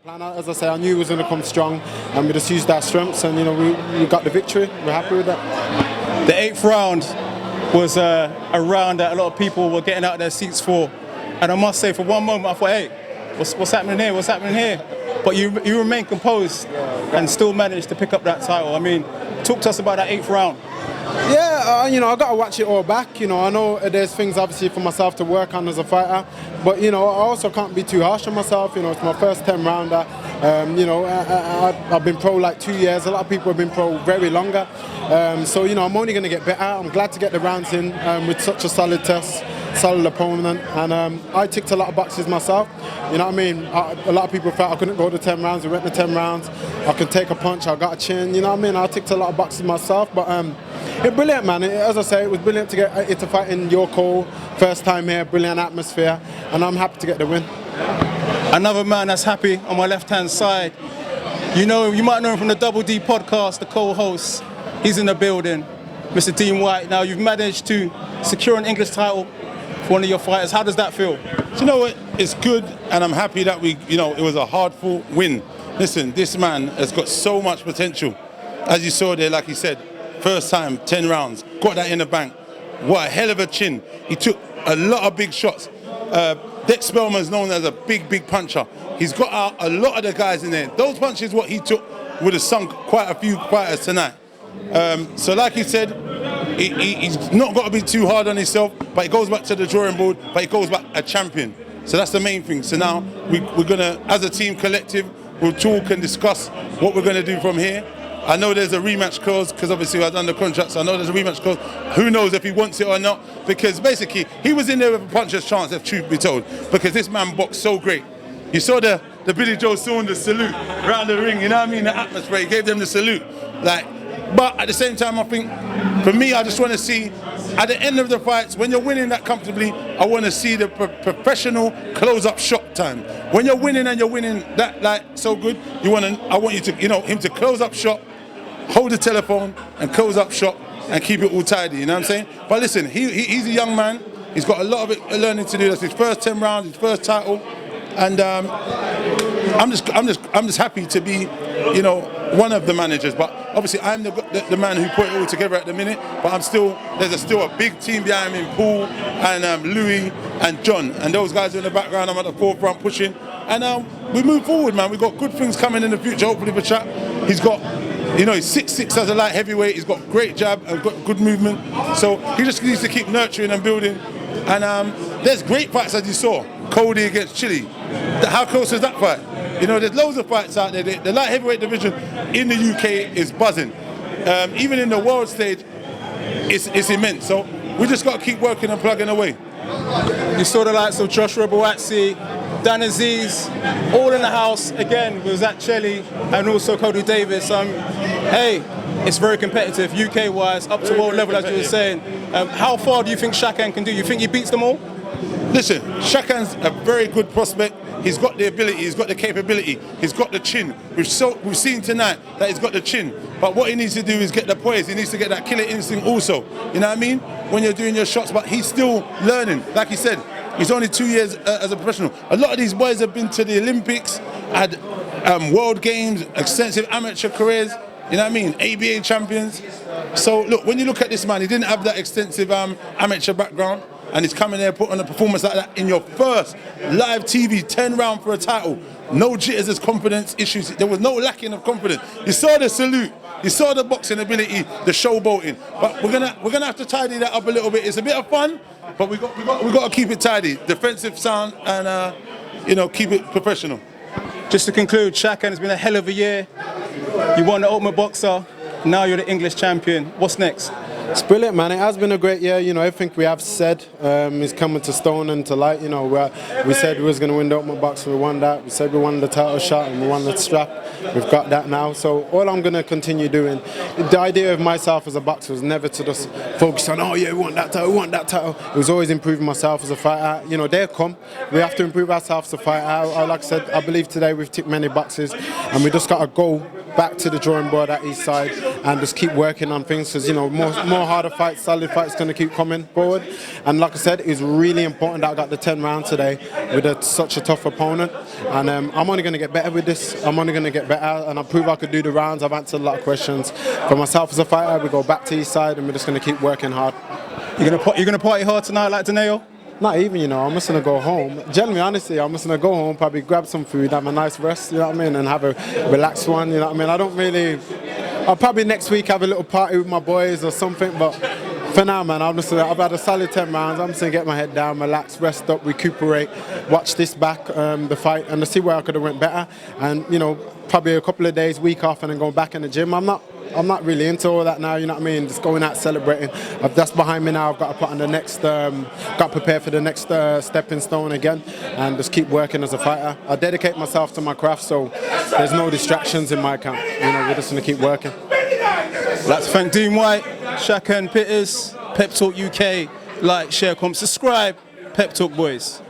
plan. As I say, I knew it was going to come strong, and we just used our strengths, and we got the victory. We're happy with that. The 8th round was a round that a lot of people were getting out of their seats for, and I must say, for one moment, I thought, hey, what's happening here? What's happening here? But you remain composed and still managed to pick up that title. I mean, talk to us about that 8th round. Yeah, I got to watch it all back. I know there's things obviously for myself to work on as a fighter, but I also can't be too harsh on myself. It's my first 10 rounder. I've been pro like 2 years. A lot of people have been pro very longer. So I'm only going to get better. I'm glad to get the rounds in with such a solid test, solid opponent, and I ticked a lot of boxes myself. You know what I mean? A lot of people felt I couldn't go to 10 rounds. We went to 10 rounds. I could take a punch. I got a chin. You know what I mean? I ticked a lot of boxes myself, but it's brilliant, man. As I say, it was brilliant to get it to fight in your call. First time here, brilliant atmosphere, and I'm happy to get the win. Another man that's happy on my left-hand side. You might know him from the Double D podcast, the co-host. He's in the building, Mr. Dean Whyte. Now, you've managed to secure an English title for one of your fighters. How does that feel? Do you know what? It's good, and I'm happy that it was a hard-fought win. Listen, this man has got so much potential. As you saw there, like he said, first time, 10 rounds, got that in the bank. What a hell of a chin. He took a lot of big shots. Dex Spellman's known as a big puncher. He's got out a lot of the guys in there. Those punches, what he took, would have sunk quite a few fighters tonight. So like he said, he's not got to be too hard on himself, but he goes back to the drawing board, but he goes back a champion. So that's the main thing. So now we're going to, as a team collective, we'll talk and discuss what we're going to do from here. I know there's a rematch clause because obviously I've done the contract, so I know there's a rematch clause. Who knows if he wants it or not? Because basically he was in there with a puncher's chance, if truth be told, because this man boxed so great. You saw the Billy Joe Saunders salute around the ring, you know what I mean? The atmosphere, he gave them the salute. But at the same time, I think, for me, I just want to see, at the end of the fights, when you're winning that comfortably, I want to see the professional close-up shot time. When you're winning and you're winning that so good, I want you to, him to close up shot, hold the telephone and close up shop and keep it all tidy, you know what I'm saying? But listen, he's a young man. He's got a lot of learning to do. That's his first 10 rounds, his first title, and I'm just happy to be, one of the managers. But obviously, I'm the man who put it all together at the minute. But there's still a big team behind me, Paul and Louis and John, and those guys are in the background. I'm at the forefront pushing, and we move forward, man. We've got good things coming in the future. Hopefully, for Chat, he's got. He's 6'6" as a light heavyweight. He's got great jab and got good movement. So he just needs to keep nurturing and building. And there's great fights, as you saw. Cody against Chile. How close is that fight? There's loads of fights out there. The light heavyweight division in the UK is buzzing. Even in the world stage, it's immense. So we just got to keep working and plugging away. You saw the likes of Joshua Buatsi, Dan Aziz, all in the house. Again, was that Chelly and also Cody Davis. Hey, it's very competitive, UK-wise, up to world level, as you were saying. How far do you think Shakan can do? You think he beats them all? Listen, Shakan's a very good prospect. He's got the ability, he's got the capability, he's got the chin. We've seen tonight that he's got the chin. But what he needs to do is get the poise. He needs to get that killer instinct also. You know what I mean? When you're doing your shots, but he's still learning. Like he said, he's only 2 years as a professional. A lot of these boys have been to the Olympics, had World Games, extensive amateur careers. You know what I mean? ABA champions. So look, when you look at this man, he didn't have that extensive amateur background, and he's coming there, put on a performance like that in your first live TV 10 round for a title. No jitters, there's confidence issues. There was no lacking of confidence. You saw the salute, you saw the boxing ability, the showboating. But we're gonna have to tidy that up a little bit. It's a bit of fun, but we got to keep it tidy, defensive sound, and keep it professional. Just to conclude, Shakan, it's been a hell of a year. You won the Ultimate Boxer. Now you're the English champion. What's next? It's brilliant, man. It has been a great year. Everything we have said is coming to stone and to light. We said we was going to win the Ultimate Boxer. We won that. We said we won the title shot and we won the strap. We've got that now. So all I'm going to continue doing, the idea of myself as a boxer was never to just focus on, oh yeah, we want that title, we want that title. It was always improving myself as a fighter. They'll come. We have to improve ourselves as a fighter. Like I said, I believe today we've ticked many boxes, and we just got to go back to the drawing board at each side and just keep working on things, because, you know, more harder fights, solid fights going to keep coming forward. And like I said, it's really important that I got the 10 round today with such a tough opponent. And I'm only going to get better with this. I'm only going to get better, and I prove I could do the rounds. I've answered a lot of questions. For myself as a fighter, we go back to each side and we're just going to keep working hard. You're gonna party hard tonight like Daneo? Not even, you know, I'm just going to go home. Generally, honestly, I'm just going to go home, probably grab some food, have a nice rest, you know what I mean, and have a relaxed one, you know what I mean. I don't really, I'll probably next week have a little party with my boys or something, but for now, man, I've had a solid 10 rounds. I'm just going to get my head down, relax, rest up, recuperate, watch this back, the fight, and to see where I could have went better. And, you know, probably a couple of days, week off, and then go back in the gym. I'm not really into all that now, you know what I mean? Just going out celebrating. That's behind me now. I've got to put on the next, got prepared for the next stepping stone again, and just keep working as a fighter. I dedicate myself to my craft, so there's no distractions in my camp. You know, we're just going to keep working. Let's thank Dean Whyte, Shakan, Pitters, Pep Talk UK. Like, share, comment, subscribe. Pep Talk boys.